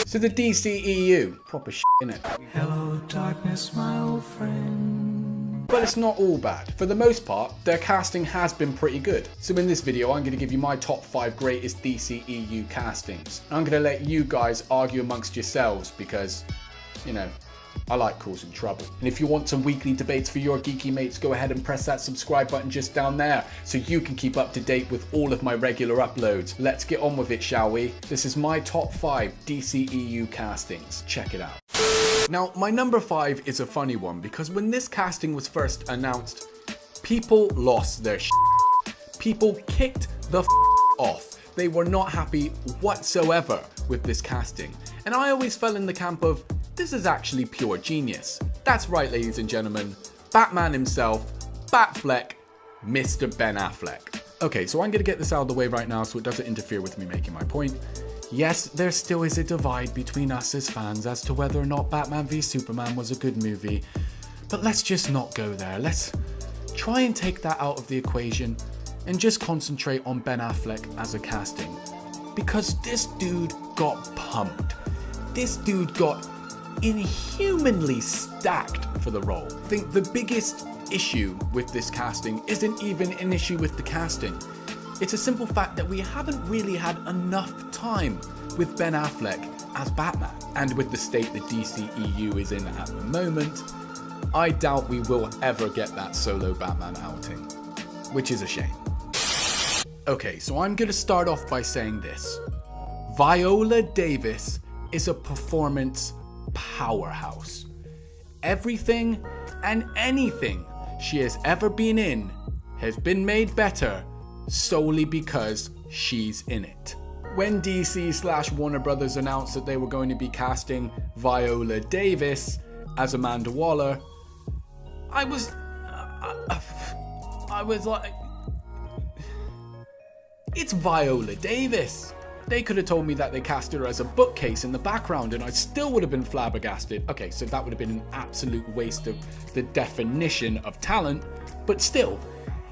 So the DCEU, proper shit, innit? Hello darkness, my old friend. But it's not all bad. For the most part, their casting has been pretty good. So in this video, I'm going to give you my top 5 greatest DCEU castings. And I'm going to let you guys argue amongst yourselves because, you know, I like causing trouble. And if you want some weekly debates for your geeky mates, go ahead and press that subscribe button just down there so you can keep up to date with all of my regular uploads. Let's get on with it, shall we? This is my top 5 DCEU castings. Check it out. Now, my number 5 is a funny one because when this casting was first announced, people lost their shit. People kicked the off. They were not happy whatsoever with this casting. And I always fell in the camp of, this is actually pure genius. That's right, ladies and gentlemen, Batman himself, Batfleck, Mr. Ben Affleck. Okay, so I'm gonna get this out of the way right now so it doesn't interfere with me making my point. Yes, there still is a divide between us as fans as to whether or not Batman v Superman was a good movie, but let's just not go there. Let's try and take that out of the equation and just concentrate on Ben Affleck as a casting. Because this dude got pumped. This dude got inhumanly stacked for the role. I think the biggest issue with this casting isn't even an issue with the casting. It's a simple fact that we haven't really had enough time with Ben Affleck as Batman. And with the state the DCEU is in at the moment, I doubt we will ever get that solo Batman outing, which is a shame. Okay, so I'm gonna start off by saying this. Viola Davis is a performance powerhouse. Everything and anything she has ever been in has been made better solely because she's in it. When DC/Warner Brothers announced that they were going to be casting Viola Davis as Amanda Waller, I was like, it's Viola Davis. They could have told me that they casted her as a bookcase in the background and I still would have been flabbergasted. Okay, so that would have been an absolute waste of the definition of talent, but still,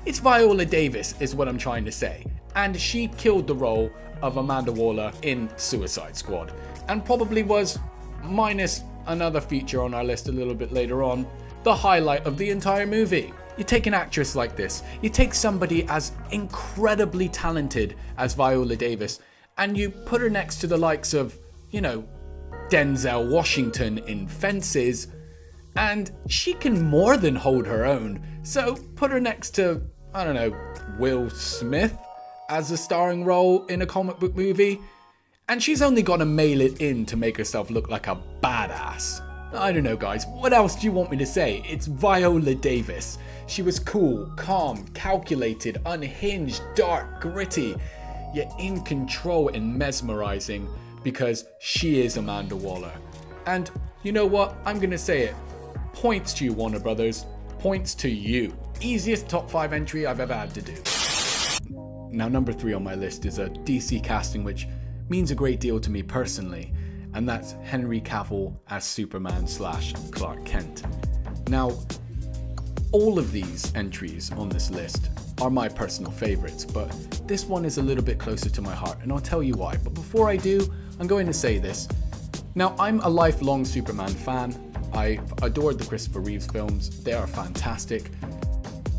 it's Viola Davis is what I'm trying to say. And she killed the role of Amanda Waller in Suicide Squad and probably was, minus another feature on our list a little bit later on, the highlight of the entire movie. You take an actress like this, you take somebody as incredibly talented as Viola Davis, and you put her next to the likes of, you know, Denzel Washington in Fences, and she can more than hold her own. So put her next to, I don't know, Will Smith as a starring role in a comic book movie, and she's only gonna mail it in to make herself look like a badass. I don't know, guys, what else do you want me to say? It's Viola Davis. She was cool, calm, calculated, unhinged, dark, gritty, yet in control and mesmerizing because she is Amanda Waller. And you know what? I'm gonna say it. Points to you, Warner Brothers. Points to you. Easiest top 5 entry I've ever had to do. Now, number 3 on my list is a DC casting which means a great deal to me personally, and that's Henry Cavill as Superman/Clark Kent. Now, all of these entries on this list are my personal favorites, but this one is a little bit closer to my heart, and I'll tell you why. But before I do, I'm going to say this. Now, I'm a lifelong Superman fan. I've adored the Christopher Reeves films. They are fantastic.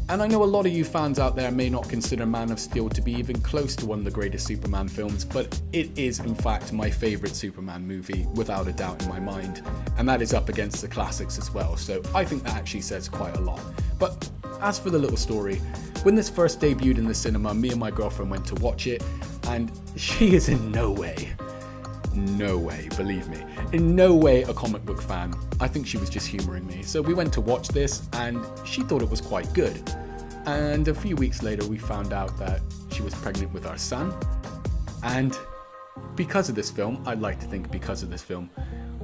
And I know a lot of you fans out there may not consider Man of Steel to be even close to one of the greatest Superman films, but it is in fact my favorite Superman movie, without a doubt in my mind. And that is up against the classics as well, so I think that actually says quite a lot. But as for the little story, when this first debuted in the cinema, me and my girlfriend went to watch it, and she is in no way, believe me, in no way a comic book fan. I think she was just humoring me. So we went to watch this and she thought it was quite good. And a few weeks later we found out that she was pregnant with our son. And because of this film, I'd like to think because of this film,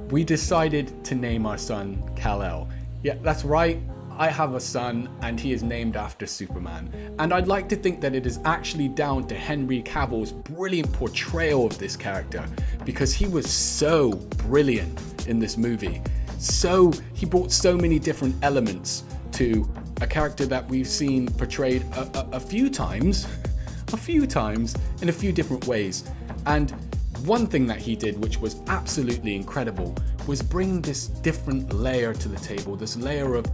we decided to name our son Kal-El. Yeah, that's right. I have a son and he is named after Superman. And I'd like to think that it is actually down to Henry Cavill's brilliant portrayal of this character, because he was so brilliant in this movie. He brought so many different elements to a character that we've seen portrayed a few times in a few different ways. And One thing that he did, which was absolutely incredible, was bring this different layer to the table, this layer of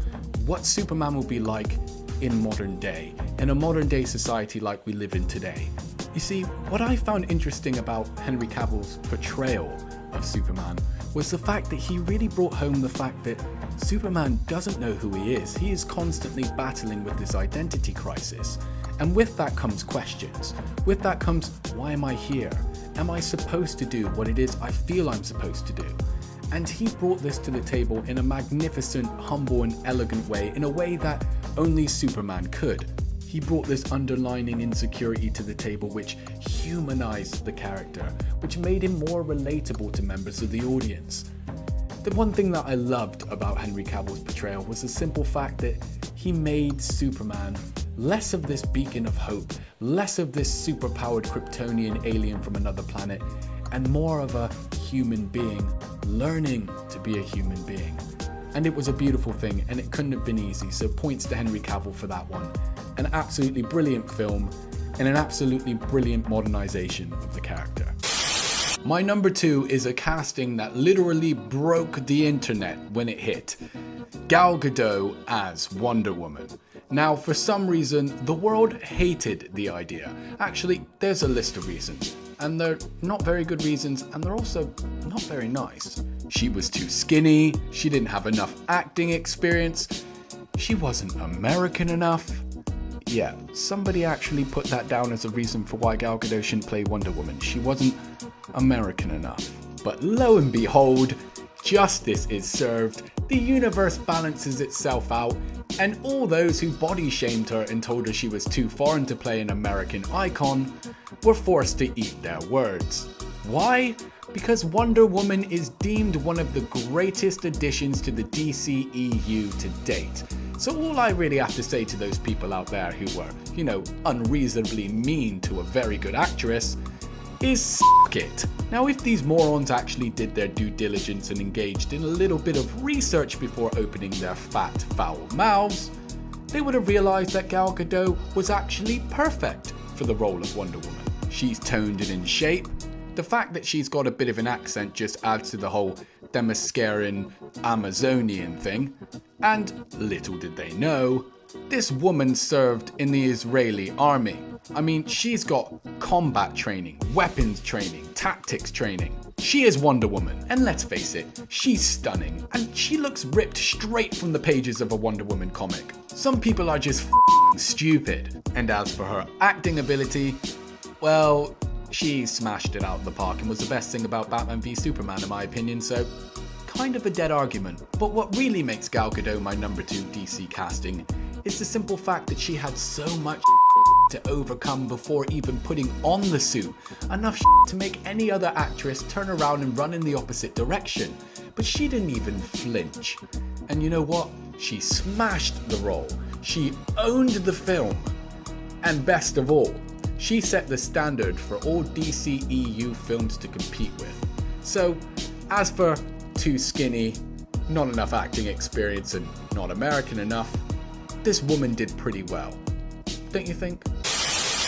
what Superman will be like in modern day, in a modern day society like we live in today. You see, what I found interesting about Henry Cavill's portrayal of Superman was the fact that he really brought home the fact that Superman doesn't know who he is. He is constantly battling with this identity crisis. And with that comes questions. With that comes, why am I here? Am I supposed to do what it is I feel I'm supposed to do? And he brought this to the table in a magnificent, humble and elegant way, in a way that only Superman could. He brought this underlining insecurity to the table which humanized the character, which made him more relatable to members of the audience. The one thing that I loved about Henry Cavill's portrayal was the simple fact that he made Superman less of this beacon of hope, less of this superpowered Kryptonian alien from another planet, and more of a human being learning to be a human being. And it was a beautiful thing, and it couldn't have been easy, so points to Henry Cavill for that one. An absolutely brilliant film, and an absolutely brilliant modernization of the character. My number 2 is a casting that literally broke the internet when it hit. Gal Gadot as Wonder Woman. Now, for some reason, the world hated the idea. Actually, there's a list of reasons. And they're not very good reasons, and they're also not very nice. She was too skinny, she didn't have enough acting experience, she wasn't American enough. Yeah, somebody actually put that down as a reason for why Gal Gadot shouldn't play Wonder Woman. She wasn't American enough. But lo and behold, justice is served, the universe balances itself out, and all those who body shamed her and told her she was too foreign to play an American icon were forced to eat their words. Why? Because Wonder Woman is deemed one of the greatest additions to the DCEU to date. So all I really have to say to those people out there who were, unreasonably mean to a very good actress is s*** it. Now, if these morons actually did their due diligence and engaged in a little bit of research before opening their fat, foul mouths, they would have realized that Gal Gadot was actually perfect for the role of Wonder Woman. She's toned and in shape. The fact that she's got a bit of an accent just adds to the whole Themysciran Amazonian thing. And little did they know, this woman served in the Israeli army. I mean, she's got combat training, weapons training, tactics training. She is Wonder Woman, and let's face it, she's stunning, and she looks ripped straight from the pages of a Wonder Woman comic. Some people are just f***ing stupid. And as for her acting ability, well, she smashed it out of the park and was the best thing about Batman v Superman in my opinion, so kind of a dead argument. But what really makes Gal Gadot my number 2 DC casting is the simple fact that she had so much to overcome before even putting on the suit. Enough to make any other actress turn around and run in the opposite direction. But she didn't even flinch. And you know what? She smashed the role. She owned the film. And best of all, she set the standard for all DCEU films to compete with. So, as for too skinny, not enough acting experience, and not American enough, this woman did pretty well. Don't you think?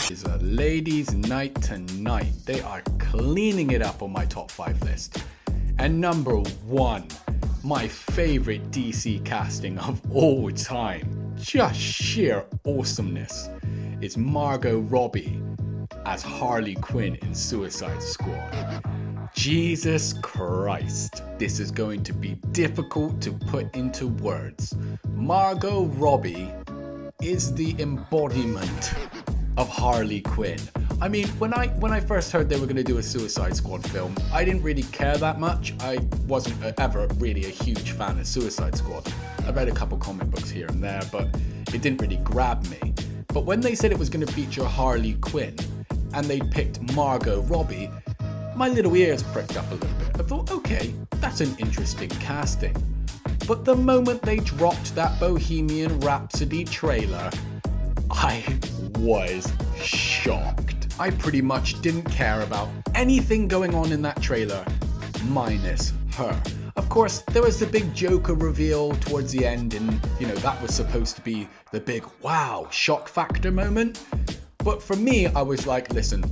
It's a ladies' night tonight. They are cleaning it up on my top 5 list. And number 1, my favorite DC casting of all time, just sheer awesomeness, is Margot Robbie as Harley Quinn in Suicide Squad. Jesus Christ, this is going to be difficult to put into words. Margot Robbie is the embodiment of Harley Quinn. I mean, when I first heard they were going to do a Suicide Squad film, I didn't really care that much. I wasn't ever really a huge fan of Suicide Squad. I read a couple comic books here and there, but it didn't really grab me. But when they said it was going to feature Harley Quinn, and they picked Margot Robbie, my little ears pricked up a little bit. I thought, okay, that's an interesting casting. But the moment they dropped that Bohemian Rhapsody trailer, I was shocked. I pretty much didn't care about anything going on in that trailer, minus her. Of course, there was the big Joker reveal towards the end, and that was supposed to be the big wow, shock factor moment. But for me, I was like, listen,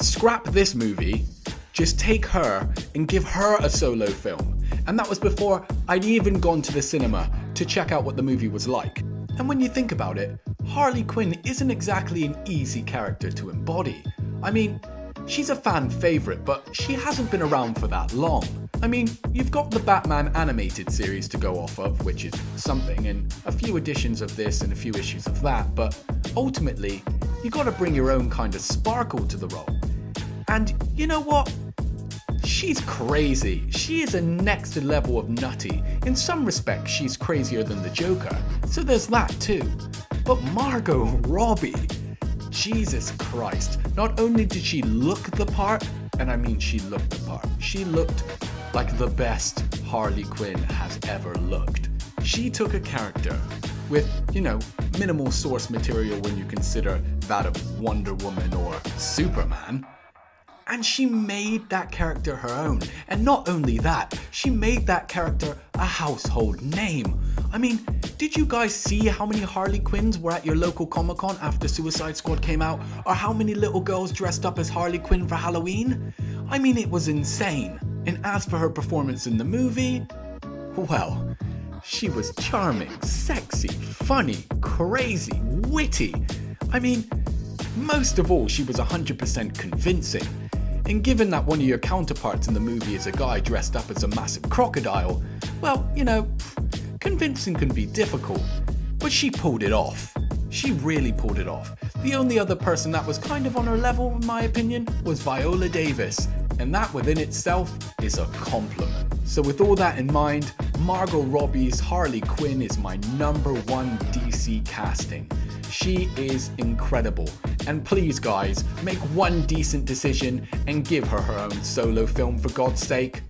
scrap this movie, just take her and give her a solo film. And that was before I'd even gone to the cinema to check out what the movie was like. And when you think about it, Harley Quinn isn't exactly an easy character to embody. I mean, she's a fan favourite, but she hasn't been around for that long. I mean, you've got the Batman animated series to go off of, which is something, and a few editions of this and a few issues of that, but ultimately, you gotta bring your own kind of sparkle to the role. And you know what? She's crazy. She is a next level of nutty. In some respects, she's crazier than the Joker, so there's that too. But Margot Robbie, Jesus Christ, not only did she look the part, and I mean she looked the part, she looked like the best Harley Quinn has ever looked. She took a character with, you know, minimal source material when you consider that of Wonder Woman or Superman, and she made that character her own. And not only that, she made that character a household name. I mean, did you guys see how many Harley Quinns were at your local Comic-Con after Suicide Squad came out? Or how many little girls dressed up as Harley Quinn for Halloween? I mean, it was insane. And as for her performance in the movie, well, she was charming, sexy, funny, crazy, witty. I mean, most of all, she was 100% convincing. And given that one of your counterparts in the movie is a guy dressed up as a massive crocodile, well, you know, convincing can be difficult, but she pulled it off. She really pulled it off. The only other person that was kind of on her level, in my opinion, was Viola Davis, and that within itself is a compliment. So with all that in mind, Margot Robbie's Harley Quinn is my #1 DC casting. She is incredible, and please guys, make one decent decision and give her her own solo film for God's sake.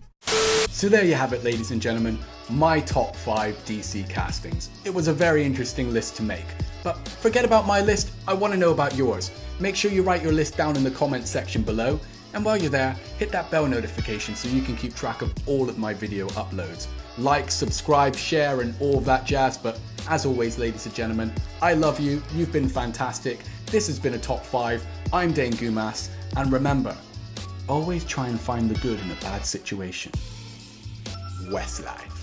So there you have it, ladies and gentlemen, my top 5 DC castings. It was a very interesting list to make, but forget about my list, I want to know about yours. Make sure you write your list down in the comment section below, and while you're there, hit that bell notification so you can keep track of all of my video uploads. Like, subscribe, share, and all of that jazz, but as always, ladies and gentlemen, I love you, you've been fantastic, this has been a top 5, I'm Dane Gumas, and remember, always try and find the good in a bad situation. Westlife.